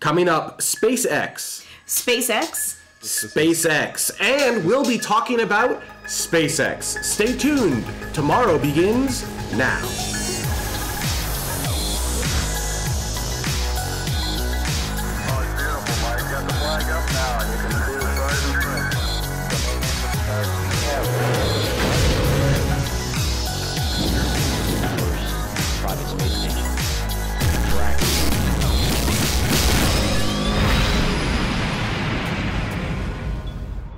Coming up, SpaceX. SpaceX. And we'll be talking about SpaceX. Stay tuned. Tomorrow begins now.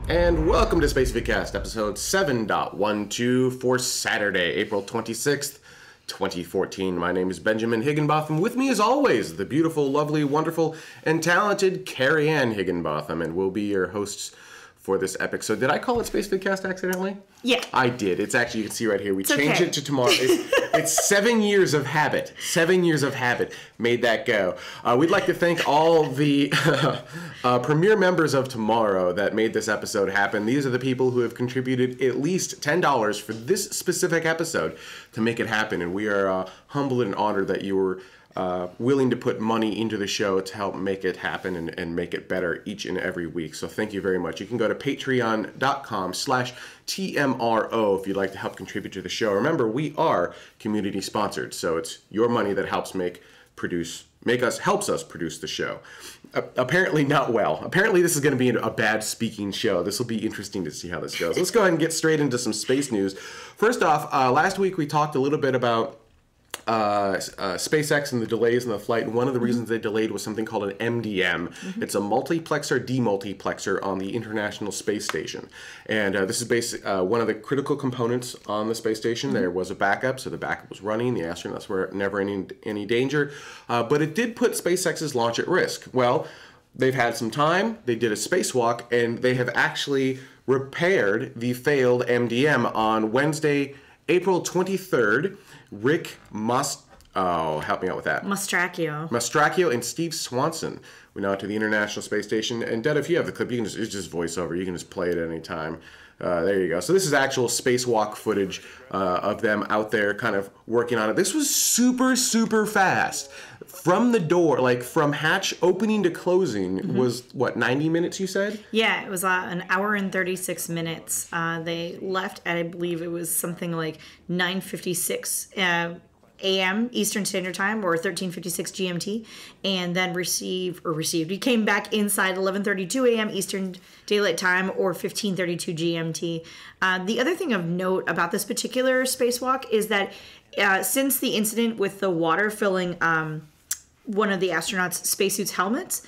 And welcome to Space Vidcast, episode 7.12 for Saturday, April 26th, 2014. My name is Benjamin Higginbotham. With me, as always, the beautiful, lovely, wonderful, and talented Carrie Ann Higginbotham, and we'll be your hosts for this epic. So did I call it Space Vidcast accidentally? Yeah. I did. It's actually, you can see right here, we changed it to tomorrow. It's 7 years of habit. 7 years of habit made that go. We'd like to thank all the premier members of Tomorrow that made this episode happen. These are the people who have contributed at least $10 for this specific episode to make it happen. And we are humbled and honored that you were willing to put money into the show to help make it happen and make it better each and every week. So thank you very much. You can go to patreon.com/TMRO if you'd like to help contribute to the show. Remember, we are community sponsored, so it's your money that helps helps us produce the show. Apparently not well. Apparently this is going to be a bad speaking show. This will be interesting to see how this goes. Let's go ahead and get straight into some space news. First off, last week we talked a little bit about SpaceX and the delays in the flight, and one of the reasons they delayed was something called an MDM. It's a multiplexer demultiplexer on the International Space Station, and this is basically one of the critical components on the space station. There was a backup, so the backup was running. The astronauts were never in any danger, but it did put SpaceX's launch at risk. Well, they've had some time. They did a spacewalk, and they have actually repaired the failed MDM on Wednesday, April 23rd. Rick help me out with that. Mastracchio and Steve Swanson went out to the International Space Station. And Dad, if you have the clip, you can it's just voiceover. You can just play it at any time. There you go. So this is actual spacewalk footage of them out there kind of working on it. This was super, super fast. From the door, like from hatch opening to closing, was what, 90 minutes you said? Yeah, it was an hour and 36 minutes. They left at, I believe it was something like 9:56 a.m. Eastern Standard Time, or 13:56 GMT, and then he came back inside 11:32 a.m. Eastern Daylight Time, or 15:32 GMT. The other thing of note about this particular spacewalk is that since the incident with the water filling one of the astronauts' spacesuit's helmets,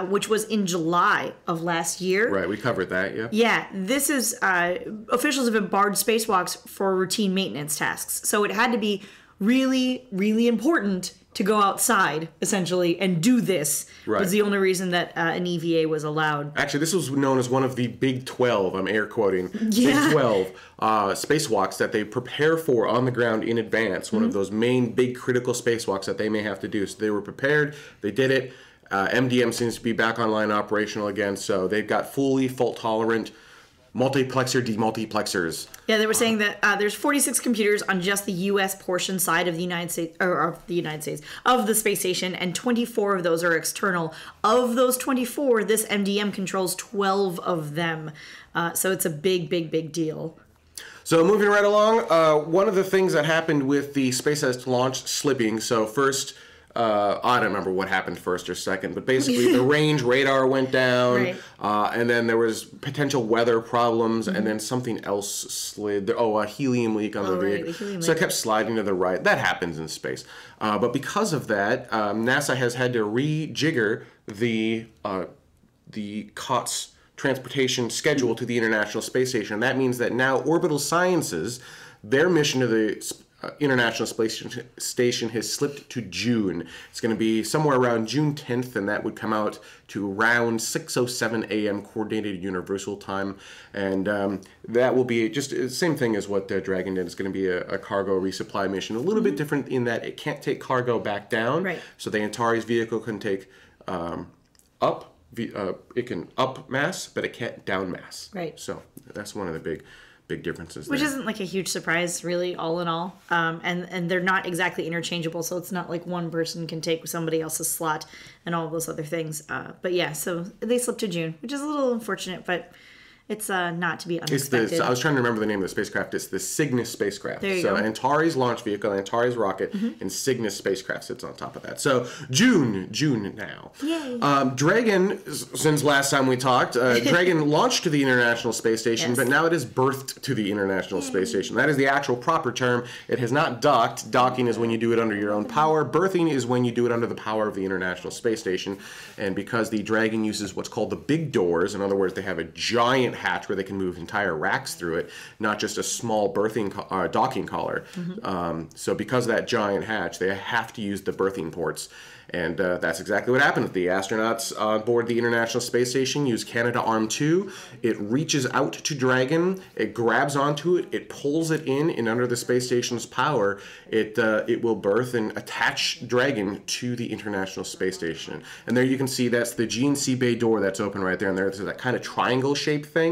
which was in July of last year. Right, we covered that, yeah. Yeah, this is, officials have barred spacewalks for routine maintenance tasks. So it had to be really, really important to go outside, essentially, and do this. Right. Was the only reason that an EVA was allowed. Actually, this was known as one of the Big 12, I'm air quoting, Big 12 spacewalks that they prepare for on the ground in advance, one of those main big critical spacewalks that they may have to do. So they were prepared, they did it. MDM seems to be back online operational again, so they've got fully fault-tolerant multiplexer demultiplexers. Yeah, they were saying that there's 46 computers on just the U.S. portion side of the United States, of the space station, and 24 of those are external. Of those 24, this MDM controls 12 of them. So it's a big, big, big deal. So moving right along, one of the things that happened with the SpaceX launch slipping, so first, I don't remember what happened first or second, but basically the range radar went down, right. And then there was potential weather problems, and then something else slid. A helium leak on the vehicle. So it kept sliding to the right. That happens in space. But because of that, NASA has had to rejigger the COTS transportation schedule to the International Space Station. And that means that now Orbital Sciences, their mission to the International Space Station has slipped to June. It's going to be somewhere around June 10th, and that would come out to around 6:07 a.m. Coordinated Universal Time. And that will be just the same thing as what Dragon did. It's going to be a cargo resupply mission. A little bit different in that it can't take cargo back down. Right. So the Antares vehicle can take it can up mass, but it can't down mass. Right. So that's one of the big differences Which there. isn't like a huge surprise, really, all in all. And they're not exactly interchangeable, so it's not like one person can take somebody else's slot and all of those other things. But yeah, so they slipped to June, which is a little unfortunate, but it's not to be unexpected. I was trying to remember the name of the spacecraft. It's the Cygnus spacecraft. There you so go. Antares launch vehicle, Antares rocket, and Cygnus spacecraft sits on top of that. So June now. Yay. Dragon, since last time we talked, Dragon launched to the International Space Station, Yes. but now it is berthed to the International Space Station. That is the actual proper term. It has not docked. Docking is when you do it under your own power. Berthing is when you do it under the power of the International Space Station. And because the Dragon uses what's called the big doors, in other words, they have a giant hatch where they can move entire racks through it, not just a small docking collar. So because of that giant hatch, they have to use the berthing ports. And that's exactly what happened. The astronauts on board the International Space Station use Canadarm2. It reaches out to Dragon. It grabs onto it. It pulls it in, and under the space station's power, it will berth and attach Dragon to the International Space Station. And there you can see that's the GNC bay door that's open right there. And there's that kind of triangle-shaped thing.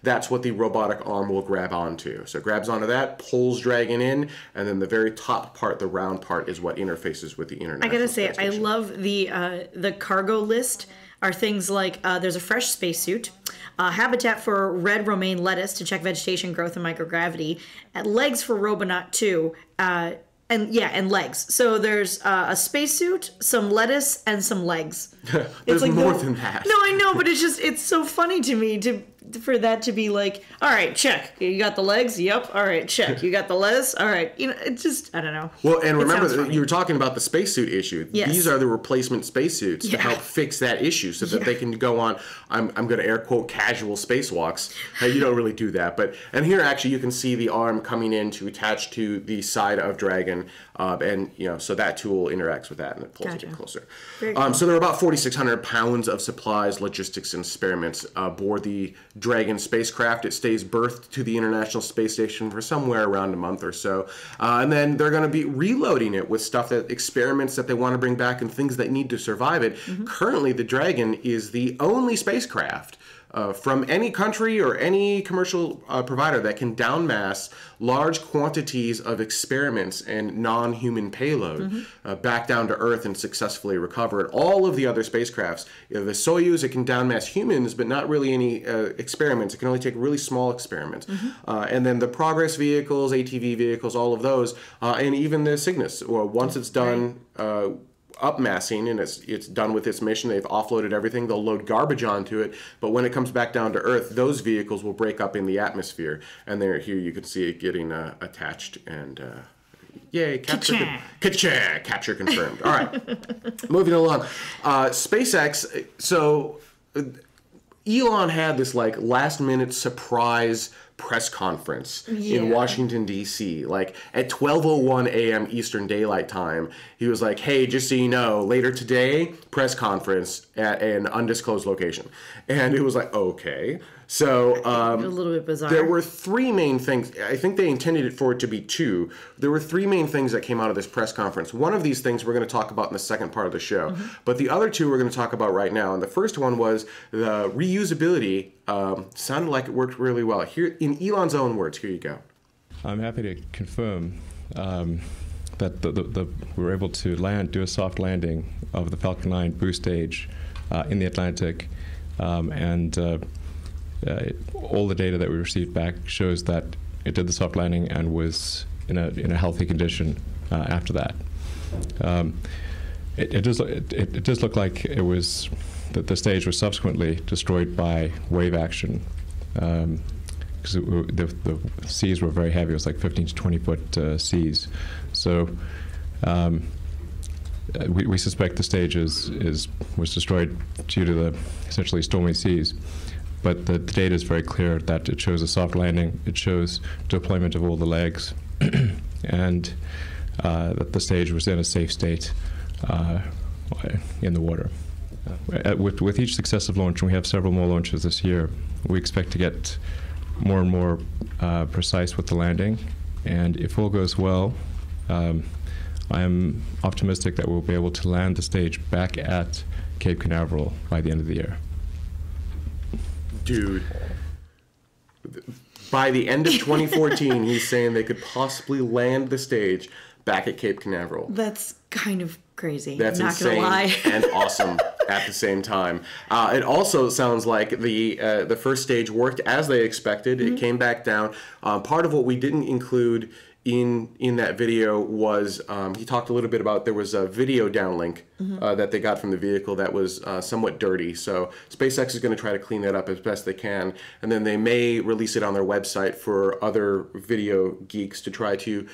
That's what the robotic arm will grab onto. So it grabs onto that, pulls Dragon in, and then the very top part, the round part, is what interfaces with the International I gotta say, Space Station. I love the cargo list are things like there's a fresh spacesuit, habitat for red romaine lettuce to check vegetation growth and microgravity, and legs for Robonaut 2, and legs. So there's a spacesuit, some lettuce, and some legs. There's more than that. No, I know, but it's so funny to me for that to be like, all right, check. You got the legs? Yep. All right, check. You got the lettuce? All right. It's just, I don't know. Well, and It sounds remember, funny. you were talking about the spacesuit issue. Yes. These are the replacement spacesuits to Yeah. help fix that issue so that they can go on, I'm going to air quote, casual spacewalks. You don't really do that. And here, actually, you can see the arm coming in to attach to the side of Dragon. So that tool interacts with that and it pulls it in closer. Very cool. So there are about 4,600 pounds of supplies, logistics, and experiments aboard the Dragon spacecraft. It stays berthed to the International Space Station for somewhere around a month or so. And then they're going to be reloading it with experiments that they want to bring back and things that need to survive it. Currently, the Dragon is the only spacecraft from any country or any commercial provider that can downmass large quantities of experiments and non-human payload back down to Earth and successfully recover it. All of the other spacecrafts, the Soyuz, it can downmass humans, but not really any experiments. It can only take really small experiments. And then the Progress vehicles, ATV vehicles, all of those, and even the Cygnus, or once it's done upmassing and it's done with its mission, they've offloaded everything, they'll load garbage onto it, but when it comes back down to Earth, those vehicles will break up in the atmosphere, and here you can see it getting attached, and yay, capture confirmed. All right, moving along. SpaceX, so Elon had this last minute surprise press conference in Washington, D.C. At 12:01 a.m. Eastern Daylight Time, he was like, hey, just so you know, later today, press conference at an undisclosed location. And it was like, okay. So a little bit bizarre. there were three main things. I think they intended it for it to be two. There were three main things that came out of this press conference. One of these things we're going to talk about in the second part of the show. But the other two we're going to talk about right now. And the first one was the reusability. Sounded like it worked really well. Here, in Elon's own words, here you go. I'm happy to confirm that we were able to do a soft landing of the Falcon 9 boost stage in the Atlantic, all the data that we received back shows that it did the soft landing and was in a healthy condition after that. It does look like it was that the stage was subsequently destroyed by wave action, because the seas were very heavy. It was like 15 to 20 foot seas. So we suspect the stage was destroyed due to the essentially stormy seas. But the data is very clear that it shows a soft landing. It shows deployment of all the legs, and that the stage was in a safe state in the water. With each successive launch, and we have several more launches this year, we expect to get more and more precise with the landing. And if all goes well, I am optimistic that we'll be able to land the stage back at Cape Canaveral by the end of the year. Dude, by the end of 2014, he's saying they could possibly land the stage back at Cape Canaveral. That's kind of crazy. That's not insane gonna lie. and awesome at the same time. It also sounds like the first stage worked as they expected. It came back down. Part of what we didn't include in that video was he talked a little bit about there was a video downlink that they got from the vehicle that was somewhat dirty. So SpaceX is going to try to clean that up as best they can, and then they may release it on their website for other video geeks to try to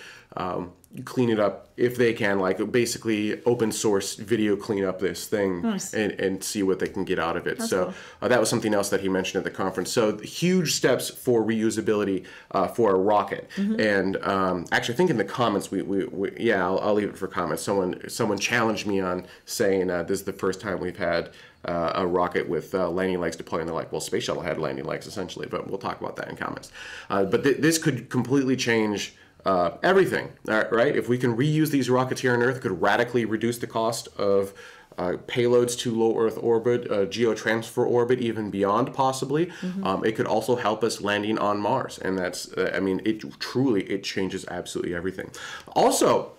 clean it up if they can, like basically open source video clean up this thing. Nice. and see what they can get out of it. That's so cool. That was something else that he mentioned at the conference. So huge steps for reusability for a rocket. And actually I think in the comments I'll leave it for comments. Someone challenged me on saying this is the first time we've had a rocket with landing legs deployed, and they're like, well, Space Shuttle had landing legs essentially, but we'll talk about that in comments. But this could completely change everything, right? If we can reuse these rockets here on Earth, it could radically reduce the cost of payloads to low Earth orbit, geotransfer orbit, even beyond possibly. It could also help us landing on Mars, and that's, it changes absolutely everything. Also,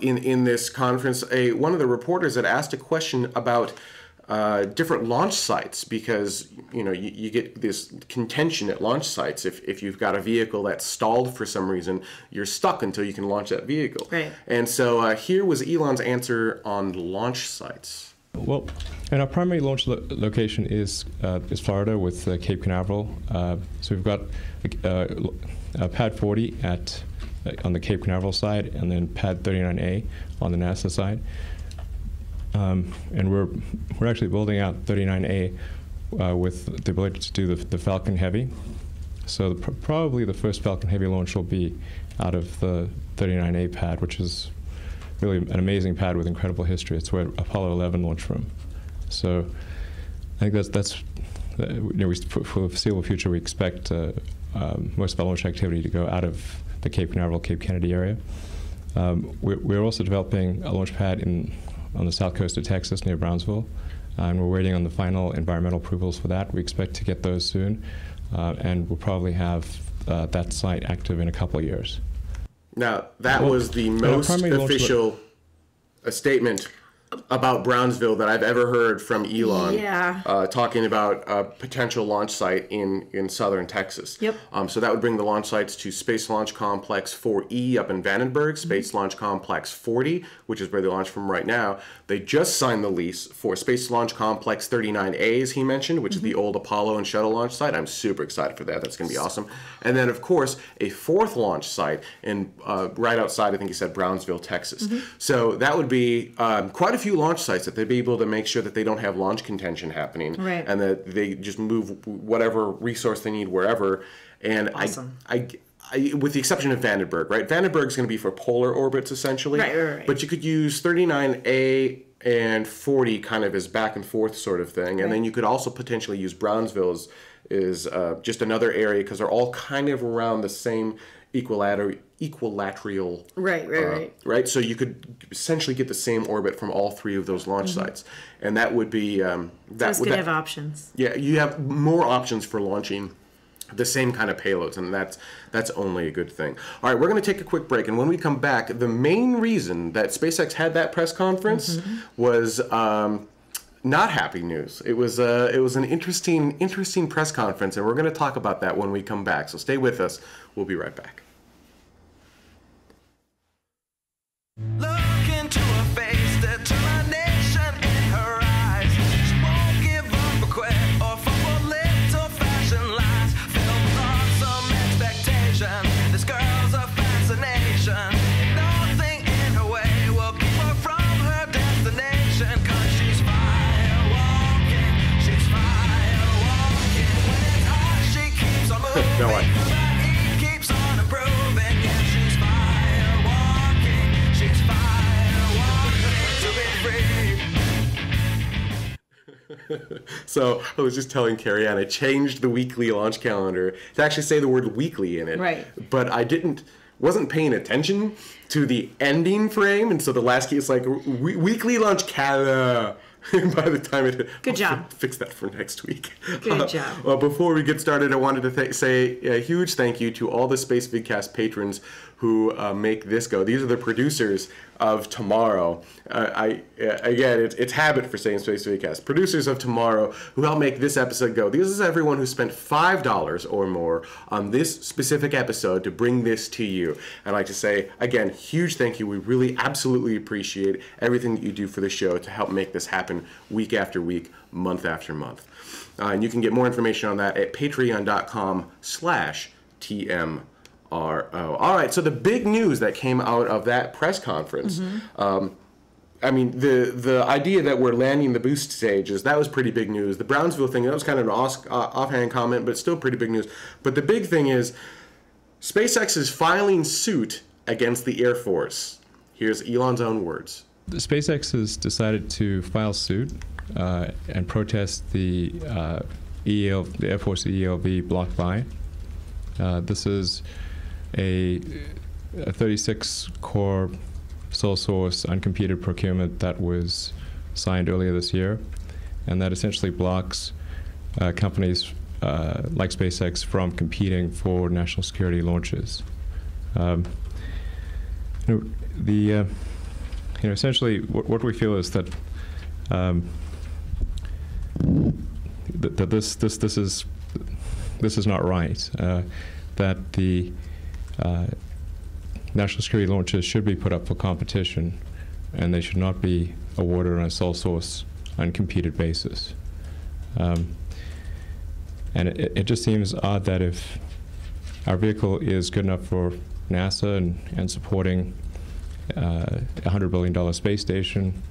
in this conference, one of the reporters had asked a question about different launch sites, because you get this contention at launch sites. If you've got a vehicle that's stalled for some reason, you're stuck until you can launch that vehicle. Right. And so here was Elon's answer on launch sites. Well, and our primary launch location is Florida with Cape Canaveral. So we've got Pad 40 on the Cape Canaveral side, and then Pad 39A on the NASA side. And we're actually building out 39A with the ability to do the Falcon Heavy. So probably the first Falcon Heavy launch will be out of the 39A pad, which is really an amazing pad with incredible history. It's where Apollo 11 launched from. So I think that's for the foreseeable future, we expect most of our launch activity to go out of the Cape Canaveral, Cape Kennedy area. We're also developing a launch pad on the south coast of Texas near Brownsville, and we're waiting on the final environmental approvals for that. We expect to get those soon, and we'll probably have that site active in a couple of years. Now, that was the most official statement about Brownsville that I've ever heard from Elon. Yeah. Talking about a potential launch site in southern Texas. Yep. So that would bring the launch sites to Space Launch Complex 4E up in Vandenberg, Space Launch Complex 40, which is where they launch from right now. They just signed the lease for Space Launch Complex 39A, as he mentioned, which is the old Apollo and shuttle launch site. I'm super excited for that. That's going to be awesome. And then, of course, a fourth launch site in right outside, I think he said, Brownsville, Texas. So that would be quite a few launch sites that they'd be able to make sure that they don't have launch contention happening, right, and that they just move whatever resource they need wherever. And awesome. I with the exception of Vandenberg, right? Vandenberg's going to be for polar orbits essentially, right. But you could use 39A and 40 kind of as back and forth sort of thing, and then you could also potentially use Brownsville is just another area, because they're all kind of around the same equilateral. Right. So you could essentially get the same orbit from all three of those launch sites, and that would be that's good to have options. Yeah, you have more options for launching the same kind of payloads, and that's only a good thing. All right, we're going to take a quick break, and when we come back, the main reason that SpaceX had that press conference was not happy news. It was an interesting press conference, and we're going to talk about that when we come back. So stay with us. We'll be right back. Look into her face, determination in her eyes. She won't give up or quit or fall for little fashion lies. Filled with awesome expectation, this girl's a fascination. Nothing in her way will keep her from her destination, 'cause she's fire walking. She's fire walking. When it's hot, she keeps on moving. No way. Keeps on improving. Yeah, she's fire walking. She's fire walking to be free. So I was just telling Carrie Ann, I changed the weekly launch calendar to actually say the word weekly in it. Right. But I wasn't paying attention to the ending frame, and so the last key is like weekly launch calendar. By the time Good job. Fix that for next week. Good job. Well, before we get started, I wanted to say a huge thank you to all the Space Vidcast patrons who make this go. These are the producers of tomorrow. Again, it's habit for saying Space Vidcast. Producers of tomorrow who help make this episode go. This is everyone who spent $5 or more on this specific episode to bring this to you. I'd like to say, again, huge thank you. We really absolutely appreciate everything that you do for the show to help make this happen week after week, month after month. And you can get more information on that at patreon.com/TMRO. All right, so the big news that came out of that press conference, I mean, the idea that we're landing the boost stages, that was pretty big news. The Brownsville thing, that was kind of an offhand comment, but still pretty big news. But the big thing is SpaceX is filing suit against the Air Force. Here's Elon's own words. SpaceX has decided to file suit and protest the Air Force ELV block buy. This is a 36-core sole source uncompeted procurement that was signed earlier this year, and that essentially blocks companies like SpaceX from competing for national security launches. Essentially, what we feel is that that this is not right. That the national security launches should be put up for competition, and they should not be awarded on a sole source, uncompeted basis. And it just seems odd that if our vehicle is good enough for NASA and supporting a $100 billion space station,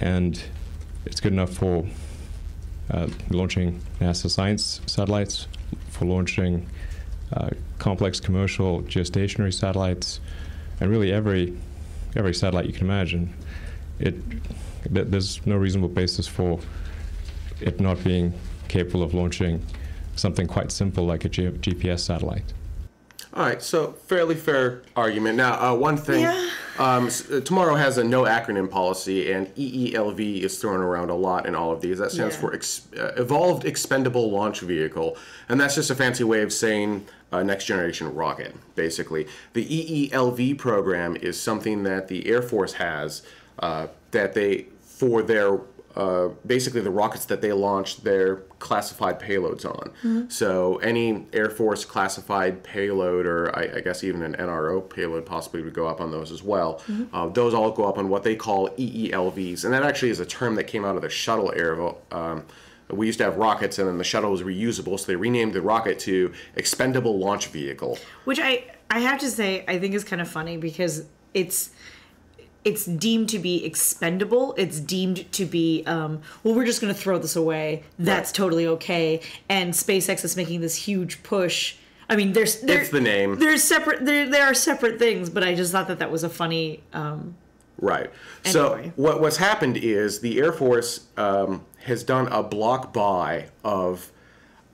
and it's good enough for launching NASA science satellites, for launching complex commercial geostationary satellites, and really every satellite you can imagine. There's no reasonable basis for it not being capable of launching something quite simple like a GPS satellite. All right, so fairly fair argument. Now, one thing, tomorrow has a no acronym policy, and EELV is thrown around a lot in all of these. That stands for Evolved Expendable Launch Vehicle, and that's just a fancy way of saying next generation rocket, basically. The EELV program is something that the Air Force has that they, for their basically the rockets that they launch their classified payloads on. So any Air Force classified payload, or I guess even an NRO payload possibly would go up on those as well. Those all go up on what they call EELVs, and that actually is a term that came out of the shuttle era. We used to have rockets, and then the shuttle was reusable, so they renamed the rocket to Expendable Launch Vehicle. Which I have to say, I think is kind of funny because it's deemed to be expendable. It's deemed to be, well, we're just going to throw this away. That's totally okay. And SpaceX is making this huge push. I mean, it's the name. There's separate. There are separate things, but I just thought that was a funny. Right. Anyway. So what's happened is the Air Force has done a block buy of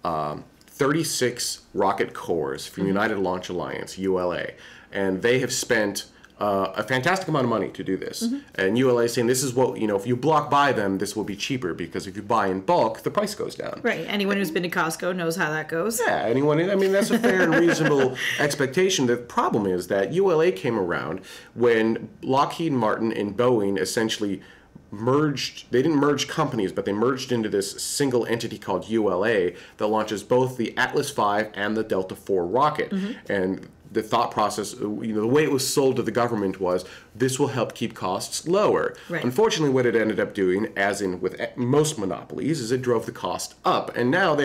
36 rocket cores from United Launch Alliance (ULA), and they have spent a fantastic amount of money to do this. And ULA is saying this is what, if you block buy them, this will be cheaper, because if you buy in bulk, the price goes down. Right. Anyone who's been to Costco knows how that goes. Yeah, that's a fair and reasonable expectation. The problem is that ULA came around when Lockheed Martin and Boeing essentially merged. They didn't merge companies, but they merged into this single entity called ULA that launches both the Atlas V and the Delta IV rocket. And the thought process, the way it was sold to the government was, this will help keep costs lower. Right. Unfortunately, what it ended up doing, as in with most monopolies, is it drove the cost up. And now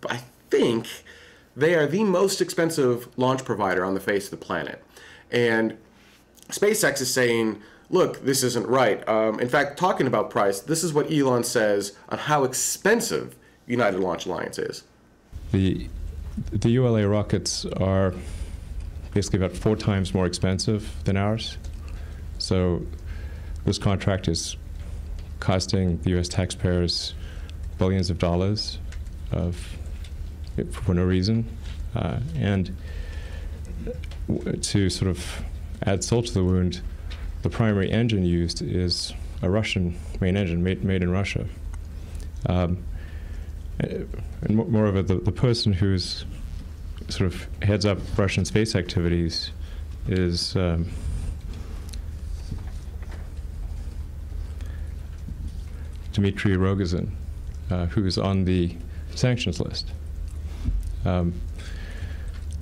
I think they are the most expensive launch provider on the face of the planet. And SpaceX is saying, look, this isn't right. In fact, talking about price, this is what Elon says on how expensive United Launch Alliance is. The ULA rockets are basically about 4 times more expensive than ours. So this contract is costing the U.S. taxpayers billions of dollars for no reason. And to sort of add salt to the wound, the primary engine used is a Russian main engine made in Russia. And moreover, the person who's sort of heads up Russian space activities is Dmitry Rogozin, who's on the sanctions list.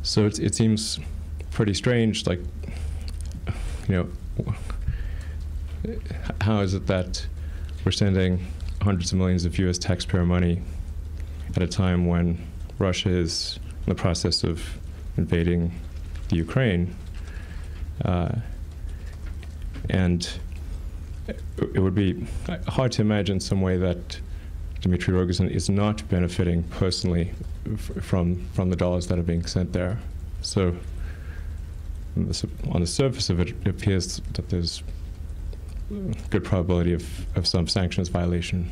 So it seems pretty strange, like, how is it that we're sending hundreds of millions of US taxpayer money at a time when Russia is in the process of invading the Ukraine? And it would be hard to imagine some way that Dmitry Rogozin is not benefiting personally from the dollars that are being sent there. So on the surface of it, it appears that there's good probability of some sanctions violation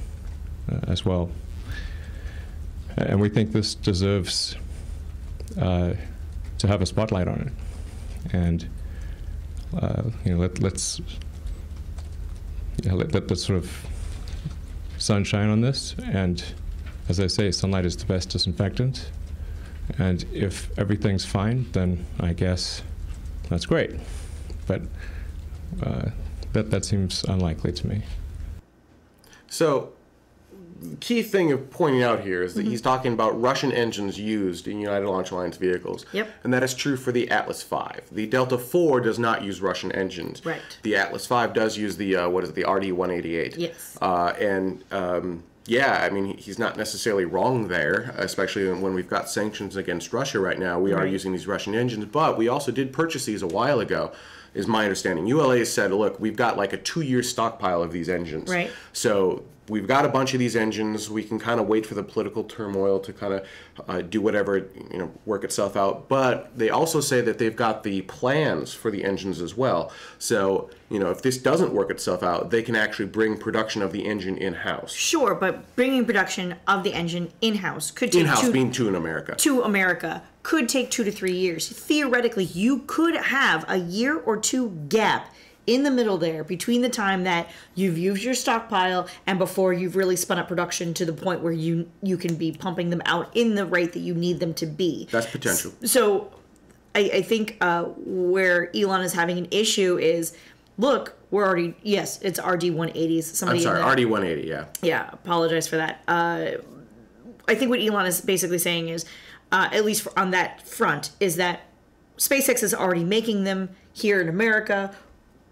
as well. And we think this deserves to have a spotlight on it. And let's let the sort of sunshine on this. And as I say, sunlight is the best disinfectant. And if everything's fine, then I guess that's great. But that seems unlikely to me. So, key thing of pointing out here is that he's talking about Russian engines used in United Launch Alliance vehicles. Yep. And that is true for the Atlas V. The Delta IV does not use Russian engines. Right. The Atlas V does use the, the RD-188. Yes. Yeah, I mean, he's not necessarily wrong there, especially when we've got sanctions against Russia right now. We are using these Russian engines, but we also did purchase these a while ago, is my understanding. ULA said, look, we've got like a 2-year stockpile of these engines. Right. So we've got a bunch of these engines. We can kind of wait for the political turmoil to kind of do whatever, work itself out. But they also say that they've got the plans for the engines as well. So, if this doesn't work itself out, they can actually bring production of the engine in-house. Sure, but bringing production of the engine in-house could take in-house being to America. To America could take 2 to 3 years. Theoretically, you could have a year or two gap in the middle there between the time that you've used your stockpile and before you've really spun up production to the point where you can be pumping them out in the rate that you need them to be. That's potential. So I think where Elon is having an issue is, look, we're already, yes, it's RD-180s. I'm sorry, RD-180, yeah. Yeah, apologize for that. I think what Elon is basically saying is, at least on that front, is that SpaceX is already making them here in America.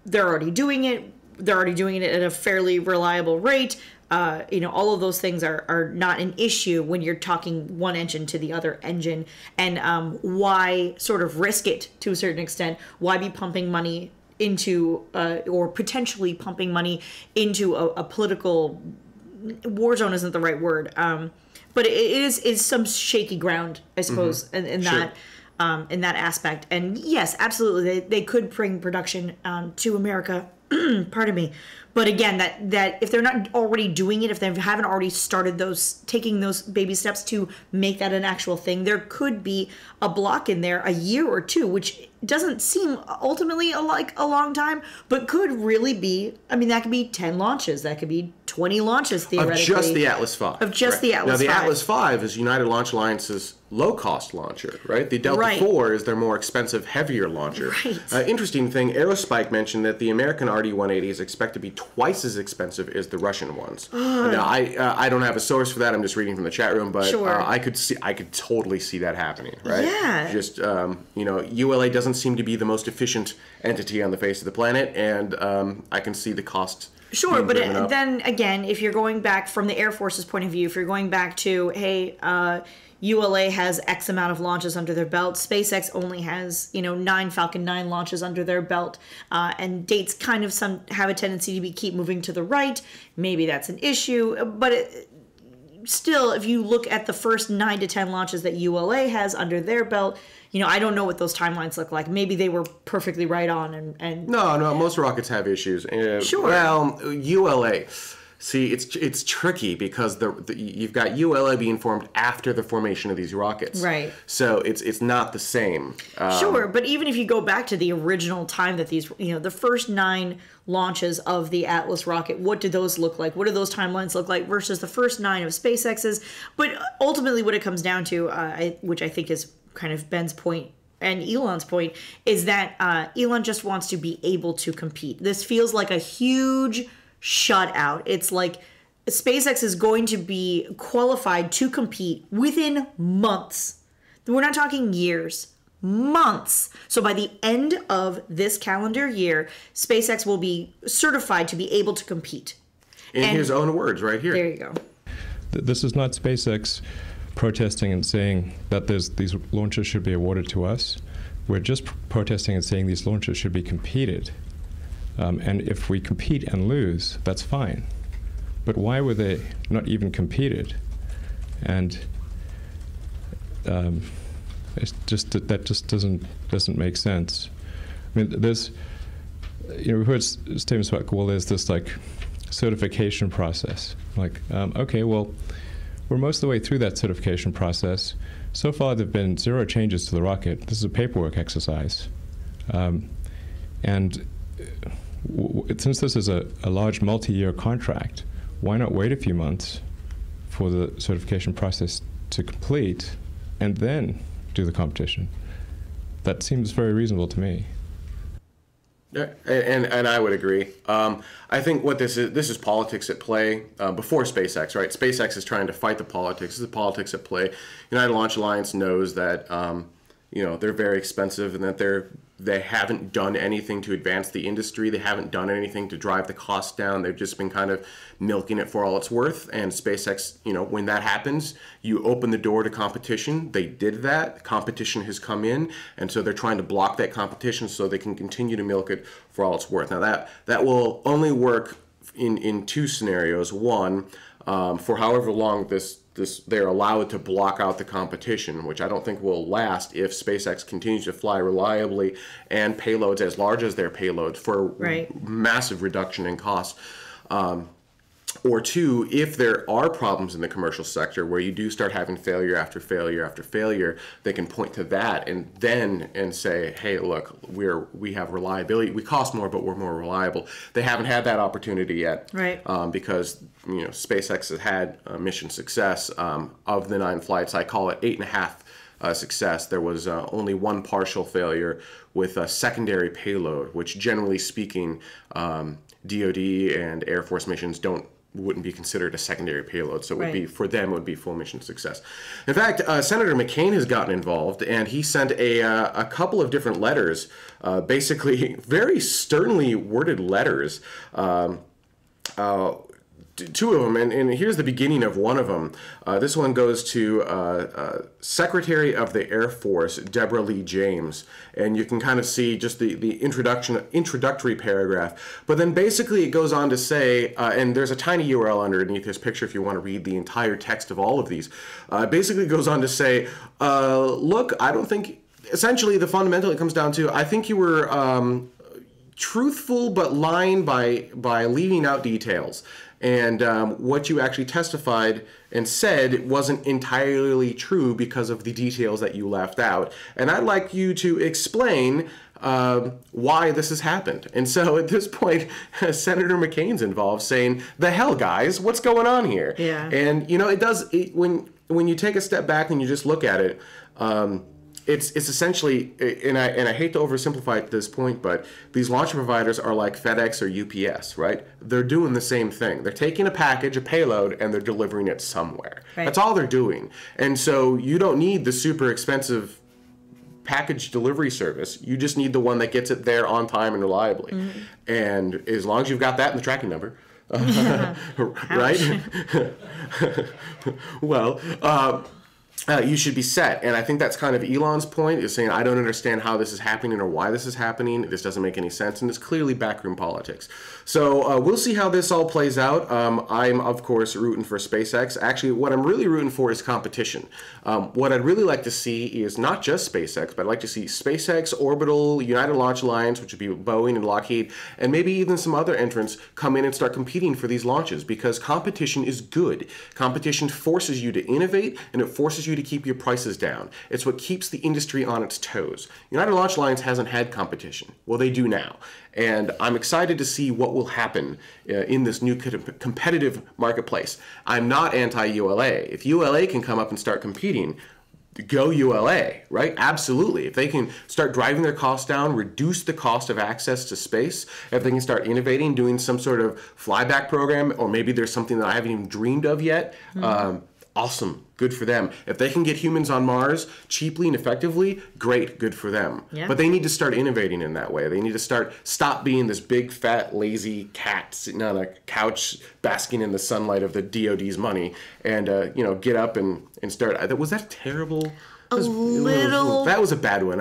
They're already doing it. They're already doing it at a fairly reliable rate. All of those things are not an issue when you're talking one engine to the other engine. And why sort of risk it to a certain extent? Why be pumping money into, or potentially pumping money into a political war zone isn't the right word. But it is some shaky ground, I suppose, in that. In that aspect. And yes, absolutely, they could bring production to America, pardon me. But again, that if they're not already doing it, if they haven't already started taking those baby steps to make that an actual thing, there could be a block in there, a year or two, which doesn't seem ultimately like a long time, but could really be, that could be 10 launches, that could be 20 launches theoretically. Of just the Atlas V. Of just the Atlas V. Now, the V. Atlas V is United Launch Alliance's low-cost launcher, right? The Delta IV is their more expensive, heavier launcher. Right. Interesting thing, Aerospike mentioned that the American RD-180s expect to be twice as expensive as the Russian ones. Now, I don't have a source for that. I'm just reading from the chat room, but I could totally see that happening, right? Yeah. Just ULA doesn't seem to be the most efficient entity on the face of the planet, and I can see the cost. Sure, but then again, if you're going back from the Air Force's point of view, if you're going back to, hey, ULA has X amount of launches under their belt, SpaceX only has, 9 Falcon 9 launches under their belt, and dates kind of have a tendency to keep moving to the right. Maybe that's an issue, but still, if you look at the first 9 to 10 launches that ULA has under their belt, I don't know what those timelines look like. Maybe they were perfectly right on. And No, most rockets have issues. Sure. Well, ULA. See, it's tricky because you've got ULA being formed after the formation of these rockets. Right. So it's not the same. Sure, but even if you go back to the original time that these, the first 9 launches of the Atlas rocket, what did those look like? What do those timelines look like versus the first 9 of SpaceX's? But ultimately what it comes down to, which I think is kind of Ben's point and Elon's point, is that Elon just wants to be able to compete. This feels like a huge shutout. It's like SpaceX is going to be qualified to compete within months. We're not talking years, months. So by the end of this calendar year, SpaceX will be certified to be able to compete. In his own words, right here. There you go. This is not SpaceX protesting and saying that these launches should be awarded to us. We're just protesting and saying these launches should be competed. And if we compete and lose, that's fine. But why were they not even competed? And it's just that just doesn't make sense. I mean, there's we've heard statements about, well, there's this like certification process. Like, okay, well, we're most of the way through that certification process. So far, there've been 0 changes to the rocket. This is a paperwork exercise, and since this is a large multi-year contract, why not wait a few months for the certification process to complete and then do the competition? That seems very reasonable to me. Yeah, and I would agree. I think what this is politics at play before SpaceX, right? SpaceX is trying to fight the politics. This is the politics at play. United Launch Alliance knows that they're very expensive and that they haven't done anything to advance the industry. They haven't done anything to drive the cost down. They've just been kind of milking it for all it's worth. And SpaceX, when that happens, you open the door to competition. They did that. Competition has come in, and so they're trying to block that competition so they can continue to milk it for all it's worth. Now that will only work in 2 scenarios. One, for however long they're allowed to block out the competition, which I don't think will last if SpaceX continues to fly reliably and payloads as large as their payloads for massive reduction in cost. Or 2, if there are problems in the commercial sector where you do start having failure after failure after failure, they can point to that and say, hey, look, we have reliability. We cost more, but we're more reliable. They haven't had that opportunity yet, right? Because SpaceX has had mission success. Of the 9 flights, I call it 8.5 success. There was only 1 partial failure with a secondary payload, which generally speaking, DoD and Air Force missions wouldn't be considered a secondary payload, so it would be, for them, it would be full mission success. In fact, Senator McCain has gotten involved, and he sent a couple of different letters, basically very sternly worded letters, 2 of them, and here's the beginning of one of them. This one goes to Secretary of the Air Force, Deborah Lee James, and you can kind of see just the introductory paragraph. But then basically it goes on to say, and there's a tiny URL underneath this picture if you want to read the entire text of all of these. Basically it goes on to say, look, I don't think, essentially the fundamental it comes down to, I think you were truthful but lying by leaving out details. And what you actually testified and said wasn't entirely true because of the details that you left out. And I'd like you to explain why this has happened. And so at this point, Senator McCain's involved saying, the hell, guys, what's going on here? Yeah. And, when you take a step back and you just look at it, it's essentially, and I hate to oversimplify it to this point, but these launch providers are like FedEx or UPS, right? They're doing the same thing. They're taking a package, a payload, and they're delivering it somewhere. Right. That's all they're doing. And so you don't need the super expensive package delivery service. You just need the one that gets it there on time and reliably. Mm-hmm. And as long as you've got that in the tracking number, right? Well, you should be set. And I think that's kind of Elon's point, is saying, I don't understand how this is happening or why this is happening. This doesn't make any sense. And it's clearly backroom politics. So we'll see how this all plays out. I'm, of course, rooting for SpaceX. Actually, what I'm really rooting for is competition. What I'd really like to see is not just SpaceX, but I'd like to see SpaceX, Orbital, United Launch Alliance, which would be Boeing and Lockheed, and maybe even some other entrants come in and start competing for these launches, because competition is good. Competition forces you to innovate, and it forces you to keep your prices down. It's what keeps the industry on its toes. United Launch Alliance hasn't had competition. Well, they do now. And I'm excited to see what will happen in this new competitive marketplace. I'm not anti-ULA. If ULA can come up and start competing, go ULA, right? Absolutely. If they can start driving their costs down, reduce the cost of access to space, if they can start innovating, doing some sort of flyback program, or maybe there's something that I haven't even dreamed of yet, awesome. Good for them. If they can get humans on Mars cheaply and effectively, great, good for them. Yeah. But they need to start innovating in that way. They need to stop being this big, fat, lazy cat sitting on a couch basking in the sunlight of the DoD's money, and get up and start. Was that terrible? That was a bad one.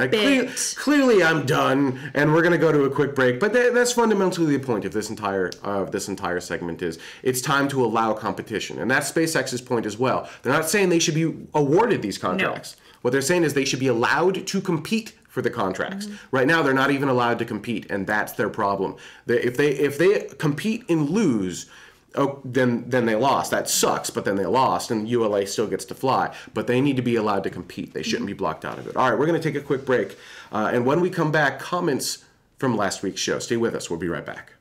Clearly, I'm done, and we're going to go to a quick break. But that's fundamentally the point of this entire segment. Is it's time to allow competition, and that's SpaceX's point as well. They're not saying they should be awarded these contracts. No. What they're saying is they should be allowed to compete for the contracts. Right now, they're not even allowed to compete, and that's their problem. If they compete and lose, then they lost. That sucks, but then they lost, and ULA still gets to fly. But they need to be allowed to compete. They shouldn't be blocked out of it. All right, we're going to take a quick break. And when we come back, comments from last week's show. Stay with us. We'll be right back.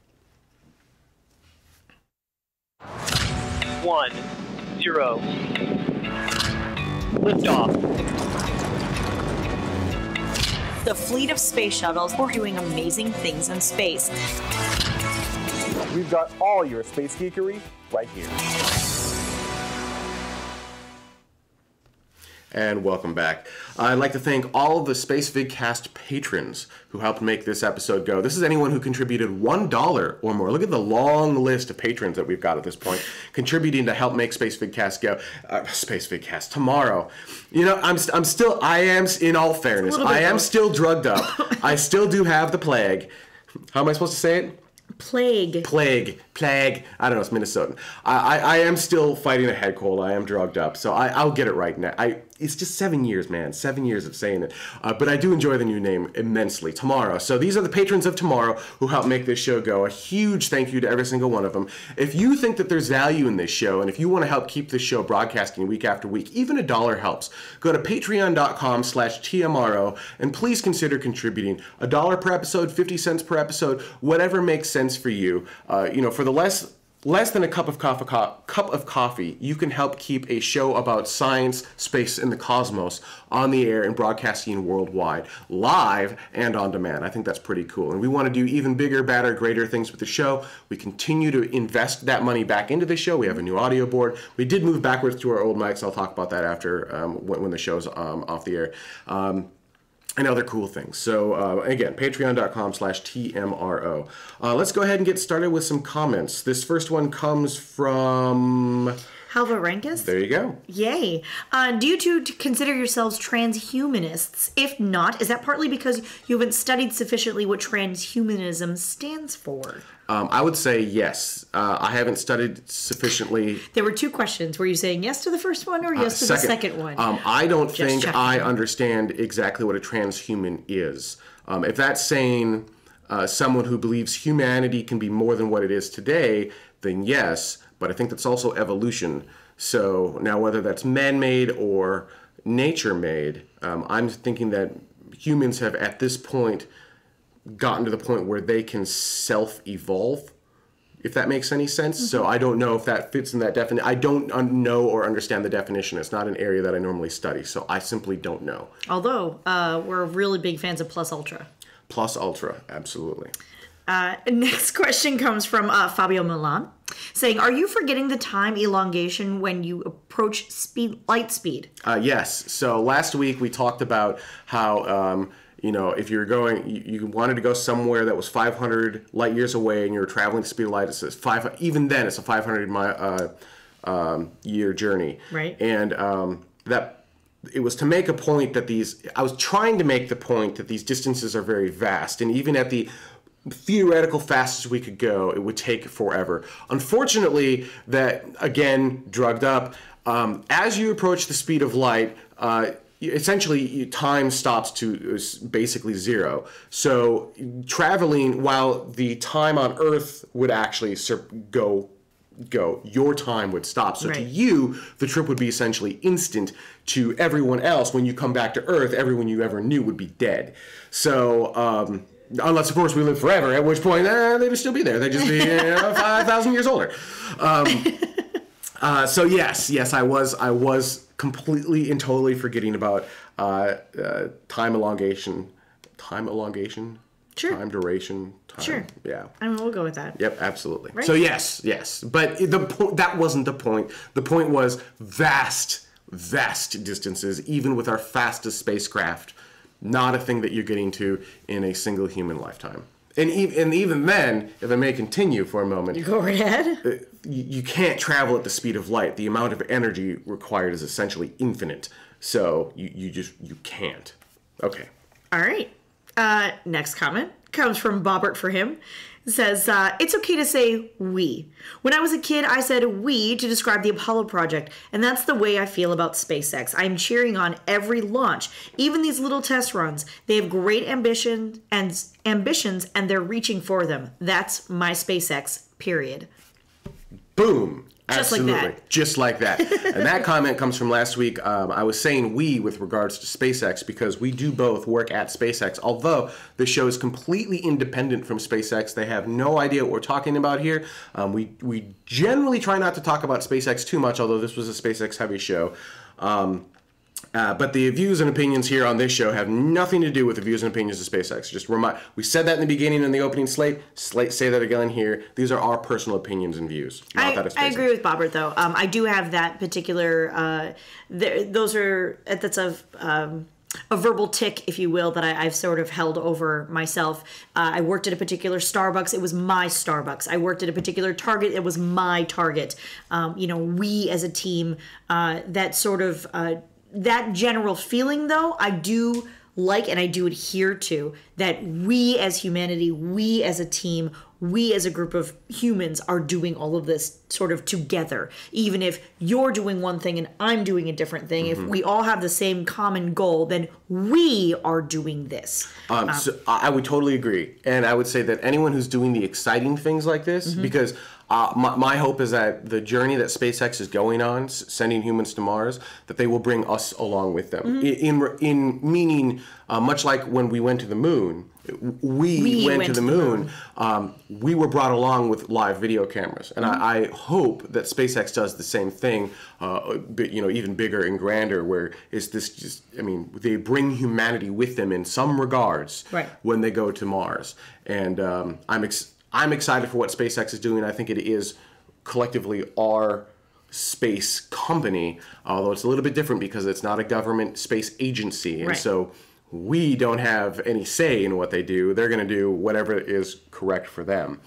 1, 0. Liftoff. The fleet of space shuttles were doing amazing things in space. We've got all your space geekery right here. And welcome back. I'd like to thank all of the Space Vidcast patrons who helped make this episode go. This is anyone who contributed $1 or more. Look at the long list of patrons that we've got at this point, contributing to help make Space Vidcast go. Space Vidcast tomorrow. In all fairness, I am still drugged up. I still do have the plague. How am I supposed to say it? Plague. I don't know, it's Minnesotan. I am still fighting a head cold. I am drugged up, so I'll get it right now. It's just 7 years, man. 7 years of saying it. But I do enjoy the new name immensely. Tomorrow. So these are the patrons of Tomorrow who help make this show go. A huge thank you to every single one of them. If you think that there's value in this show, and if you want to help keep this show broadcasting week after week, even $1 helps. Go to patreon.com/TMRO, and please consider contributing. $1 per episode, 50 cents per episode, whatever makes sense for you. For the less than a cup of coffee, you can help keep a show about science, space, and the cosmos on the air and broadcasting worldwide, live and on demand. I think that's pretty cool. And we want to do even bigger, badder, greater things with the show. We continue to invest that money back into the show. We have a new audio board. We did move backwards to our old mics. I'll talk about that after when the show's off the air. And other cool things. So again, patreon.com/TMRO. Let's go ahead and get started with some comments. This first one comes from Halva Rankus? There you go. Yay. Do you two consider yourselves transhumanists? If not, is that partly because you haven't studied sufficiently what transhumanism stands for? I would say yes. I haven't studied sufficiently. There were two questions. Were you saying yes to the first one or yes to the second one? I don't think I understand exactly what a transhuman is. If that's saying someone who believes humanity can be more than what it is today, then yes. But I think that's also evolution. So now whether that's man-made or nature-made, I'm thinking that humans have at this point gotten to the point where they can self-evolve, if that makes any sense. Mm-hmm. So I don't know if that fits in that definition. I don't know or understand the definition. It's not an area that I normally study, so I simply don't know. Although, we're really big fans of Plus Ultra. Plus Ultra, absolutely. Next question comes from Fabio Milan, saying, are you forgetting the time elongation when you approach light speed? Yes. So last week we talked about how... if you're going, you wanted to go somewhere that was 500 light years away, and you're traveling the speed of light. It's even then, it's a 500 year journey. Right. And that it was to make a point that I was trying to make the point that these distances are very vast, and even at the theoretical fastest we could go, it would take forever. Unfortunately, that, again, drugged up, as you approach the speed of light, essentially time stops to basically zero. So traveling, while the time on Earth would actually go, your time would stop. So to you, the trip would be essentially instant. To everyone else, when you come back to Earth, everyone you ever knew would be dead. So, unless, of course, we live forever, at which point they would still be there. They'd just be 5,000 years older. So yes, I was completely and totally forgetting about time elongation. Sure. Time duration. Sure. Yeah. I mean, we'll go with that. Yep, absolutely. Right. So yes. But that wasn't the point. The point was vast distances, even with our fastest spacecraft. Not a thing that you're getting to in a single human lifetime. And even then, if I may continue for a moment. You go right ahead. You can't travel at the speed of light. The amount of energy required is essentially infinite. So you can't. Okay. All right. Next comment comes from Bobbert for him. It says, it's okay to say we. When I was a kid, I said we to describe the Apollo project, and that's the way I feel about SpaceX. I'm cheering on every launch, even these little test runs. They have great ambitions, and they're reaching for them. That's my SpaceX, period. Boom. Just Absolutely. like that. Just like that. And that comment comes from last week. I was saying we with regards to SpaceX because we do both work at SpaceX. Although the show is completely independent from SpaceX, they have no idea what we're talking about here. We generally try not to talk about SpaceX too much, although this was a SpaceX heavy show. But the views and opinions here on this show have nothing to do with the views and opinions of SpaceX. Just we said that in the beginning in the opening slate. Say that again here. These are our personal opinions and views. Not that of SpaceX. I agree with Bobbert though. I do have that particular. That's a verbal tick, if you will, that I've sort of held over myself. I worked at a particular Starbucks. It was my Starbucks. I worked at a particular Target. It was my Target. We as a team, that sort of. That general feeling, though, I do like and I do adhere to, that we as humanity, we as a team, we as a group of humans are doing all of this sort of together. Even if you're doing one thing and I'm doing a different thing, if we all have the same common goal, then we are doing this. So I would totally agree. And I would say that anyone who's doing the exciting things like this, because my hope is that the journey that SpaceX is going on, sending humans to Mars, that they will bring us along with them. In meaning, much like when we went to the moon, we went to the moon. We were brought along with live video cameras, and I hope that SpaceX does the same thing, but even bigger and grander. Where is this just? I mean, they bring humanity with them in some regards when they go to Mars, and I'm excited for what SpaceX is doing. I think it is collectively our space company, although it's a little bit different because it's not a government space agency, and so we don't have any say in what they do. They're going to do whatever is correct for them,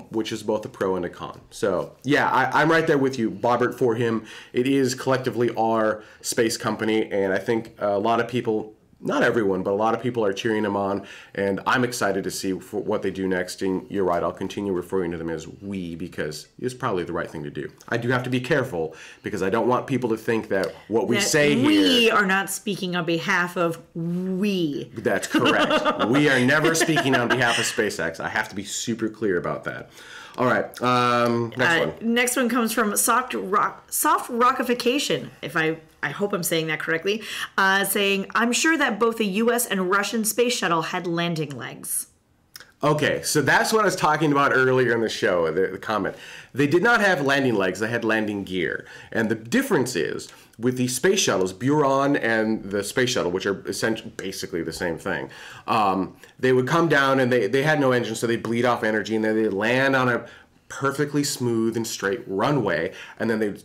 which is both a pro and a con. So yeah, I'm right there with you, Bobbert, for him. It is collectively our space company, and I think a lot of people, not everyone, but a lot of people are cheering them on, and I'm excited to see what they do next. And you're right, I'll continue referring to them as we because it's probably the right thing to do. I do have to be careful because I don't want people to think that what we say here... We are not speaking on behalf of we. That's correct. We are never speaking on behalf of SpaceX. I have to be super clear about that. All right, next one. Next one comes from Soft Rockification, I hope I'm saying that correctly, saying, I'm sure that both the U.S. and Russian space shuttle had landing legs. Okay, so that's what I was talking about earlier in the show, the comment. They did not have landing legs, they had landing gear. And the difference is, with the space shuttles, Buran and the space shuttle, which are essentially basically the same thing, they would come down and they had no engine, so they bleed off energy, and then they land on a perfectly smooth and straight runway, and then they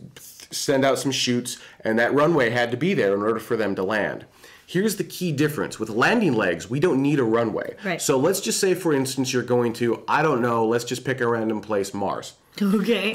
send out some chutes, and that runway had to be there in order for them to land. Here's the key difference. With landing legs, we don't need a runway. Right. So let's just say, for instance, you're going to, I don't know, let's just pick a random place, Mars. Okay.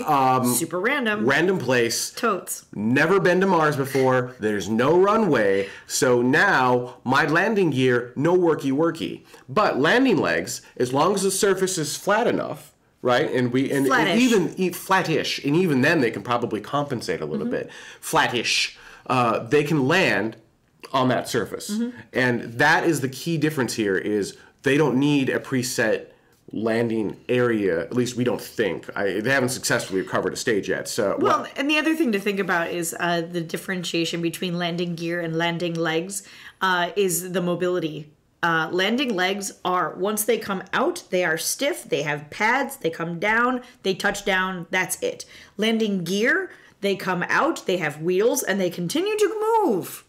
Super random. Random place. Totes. Never been to Mars before. There's no runway. So now my landing gear, no worky. But landing legs, as long as the surface is flat enough, right? And Flattish. even flattish, and even then they can probably compensate a little bit. Flattish. They can land on that surface. And that is the key difference here is they don't need a preset landing area. At least we don't think. They haven't successfully recovered a stage yet. So Well, and the other thing to think about is the differentiation between landing gear and landing legs is the mobility. Landing legs are, once they come out, they are stiff, they have pads, they come down, they touch down, that's it. Landing gear, they come out, they have wheels, and they continue to move.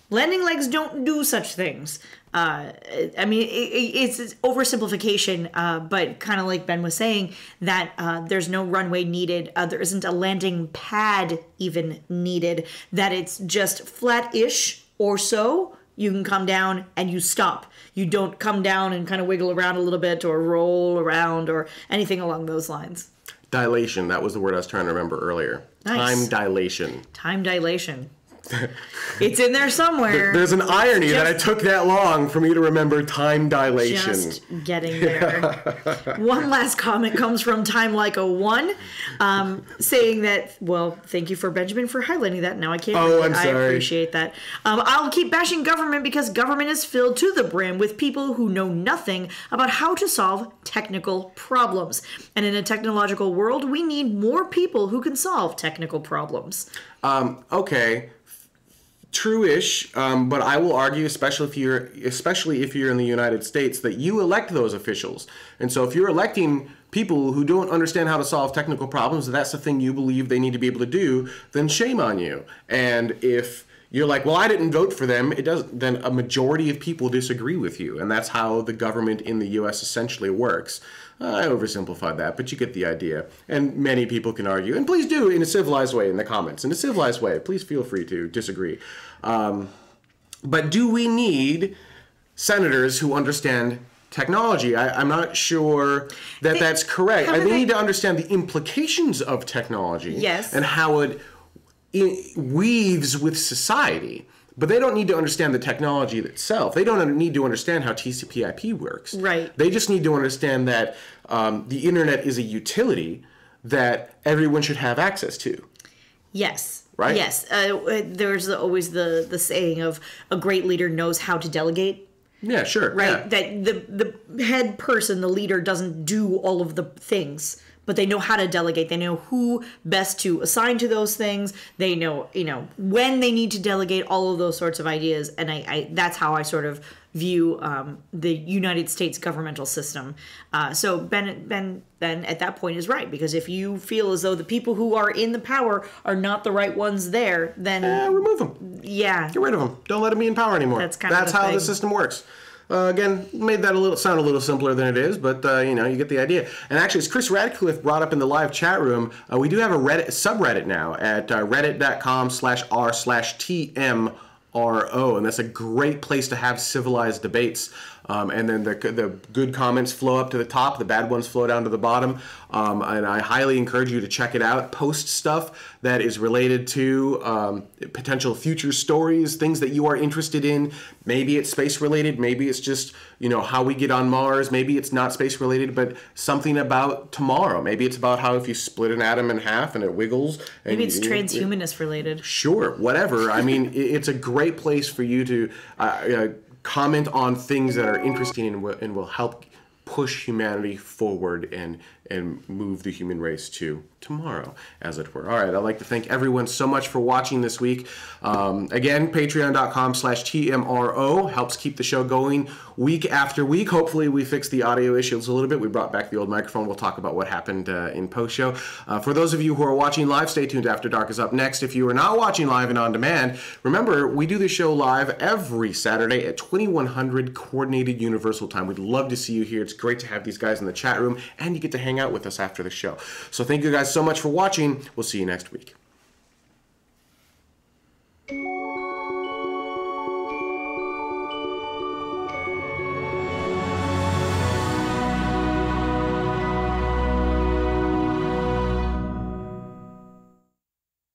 Landing legs don't do such things. I mean, it's oversimplification, but kind of like Ben was saying, that there's no runway needed. There isn't a landing pad even needed. That it's just flat-ish or so. You can come down and you stop. You don't come down and kind of wiggle around a little bit or roll around or anything along those lines. dilation, that was the word I was trying to remember earlier. Nice. Time dilation. Time dilation. It's in there somewhere. There's an irony that it took that long for me to remember time dilation. Just getting there. One last comment comes from Time Like a One, saying that, well, thank you for Benjamin for highlighting that. Now I can't read it. I'm sorry. I appreciate that. I'll keep bashing government because government is filled to the brim with people who know nothing about how to solve technical problems. And in a technological world, we need more people who can solve technical problems. Okay. True-ish, but I will argue, especially if you're in the United States, that you elect those officials. And so if you're electing people who don't understand how to solve technical problems, that's the thing you believe they need to be able to do, then shame on you. And if you're like, well, I didn't vote for them, then a majority of people disagree with you. And that's how the government in the U.S. essentially works. I oversimplified that, but you get the idea. And many people can argue, and please do in a civilized way in the comments. In a civilized way, please feel free to disagree. But do we need senators who understand technology? I'm not sure that that's correct. They need to understand the implications of technology. Yes. And how it weaves with society. But they don't need to understand the technology itself. They don't need to understand how TCP/IP works. Right. They just need to understand that the internet is a utility that everyone should have access to. Yes. Right? Yes. There's always the saying of a great leader knows how to delegate. Yeah, sure. Right. Yeah. That the head person, the leader, doesn't do all of the things, but they know how to delegate. They know who best to assign to those things. They know, when they need to delegate, all of those sorts of ideas. And I that's how I sort of view the United States governmental system. So Ben at that point is right, because if you feel as though the people who are in the power are not the right ones there, then remove them. Yeah, Get rid of them. Don't let them be in power anymore. That's kind of the how thing. the system works. Again, made that sound a little simpler than it is, but you get the idea. And actually, as Chris Radcliffe brought up in the live chat room, we do have a Reddit subreddit now at reddit.com/r/TMRO, and that's a great place to have civilized debates. And then the good comments flow up to the top, the bad ones flow down to the bottom. And I highly encourage you to check it out. Post stuff that is related to potential future stories, things that you are interested in. Maybe it's space related, maybe it's just how we get on Mars, maybe it's not space related, but something about tomorrow. Maybe it's about how if you split an atom in half and it wiggles. And maybe it's transhumanist related. Sure, whatever. I mean, it's a great place for you to comment on things that are interesting and will help push humanity forward and move the human race to tomorrow, as it were. All right, I'd like to thank everyone so much for watching this week. Again, patreon.com/TMRO helps keep the show going week after week. Hopefully we fixed the audio issues a little bit. We brought back the old microphone. We'll talk about what happened in post-show. For those of you who are watching live, stay tuned. After Dark is up next. If you are not watching live and on demand, remember, we do the show live every Saturday at 2100 Coordinated Universal Time. We'd love to see you here. It's great to have these guys in the chat room, and you get to hang out with us after the show. So thank you guys so much for watching. We'll see you next week.